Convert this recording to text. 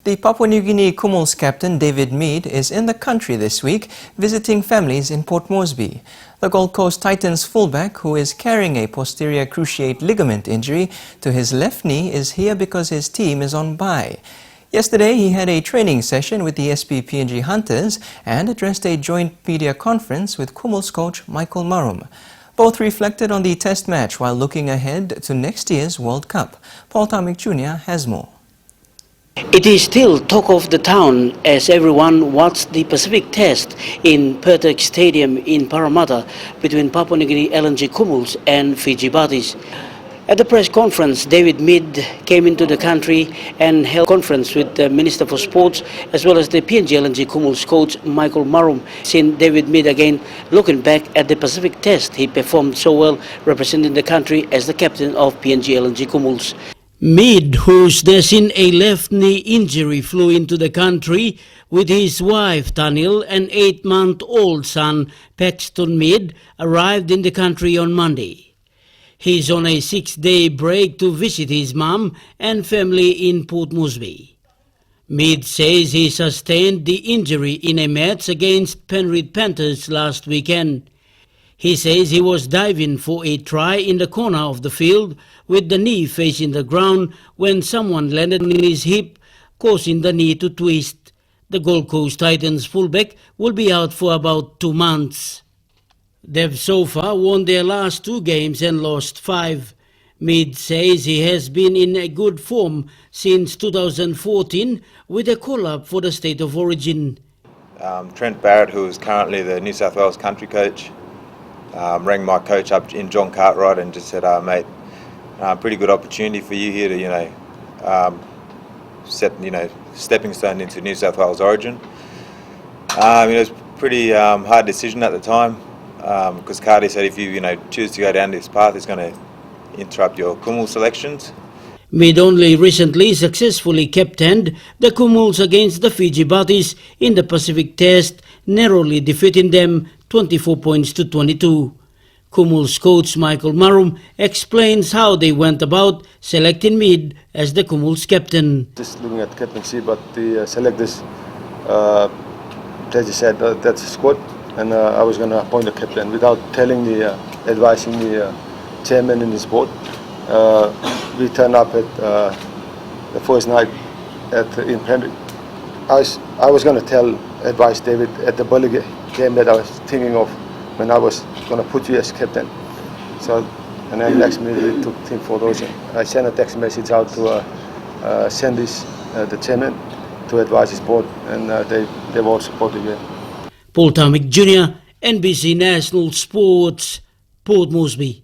The Papua New Guinea Kumul's captain David Mead is in the country this week, visiting families in Port Moresby. The Gold Coast Titans fullback, who is carrying a posterior cruciate ligament injury to his left knee, is here because his team is on bye. Yesterday, he had a training session with the SPPNG Hunters and addressed a joint media conference with Kumul's coach Michael Marum. Both reflected on the test match while looking ahead to next year's World Cup. Paul Tarmick Jr. has more. It is still talk of the town as everyone watched the Pacific Test in Pertek Stadium in Parramatta between Papua New Guinea LNG Kumuls and Fiji Buddies. At the press conference, David Mead came into the country and held a conference with the Minister for Sports as well as the PNG LNG Kumuls coach Michael Marum. Seen David Mead again looking back at the Pacific Test. He performed so well representing the country as the captain of PNG LNG Kumuls. Mead, who's nursing a left knee injury, flew into the country with his wife Tanil and 8-month-old son Paxton Mead arrived in the country on Monday. He's on a 6-day break to visit his mum and family in Port Moresby. Mead says he sustained the injury in a match against Penrith Panthers last weekend. He says he was diving for a try in the corner of the field with the knee facing the ground when someone landed on his hip, causing the knee to twist. The Gold Coast Titans fullback will be out for about 2 months. They've so far won their last 2 games and lost 5. Mead says he has been in a good form since 2014 with a call-up for the state of origin. Trent Barrett, who is currently the New South Wales country coach, rang my coach up in John Cartwright and just said, mate, pretty good opportunity for you here to, set, stepping stone into New South Wales origin. It was a pretty hard decision at the time because Cardi said if you, choose to go down this path, it's going to interrupt your Kumul selections. Mead only recently successfully captained the Kumuls against the Fiji Buddies in the Pacific Test, narrowly defeating them 24 points to 22. Kumul's coach Michael Marum explains how they went about selecting Mead as the Kumul's captain. Just looking at captaincy, but the selectors they just said that's a squad, and I was going to appoint a captain without telling me, advising the chairman and his board. We turned up at the first night in Penrith. I was going to advise David at the Bully game that I was thinking of when I was going to put you as captain. So, and then next minute we took team photos. I sent a text message out to send this the chairman to advise his board, and they were all supportive. Paul Tarmick Jr., NBC National Sports, Port Moresby.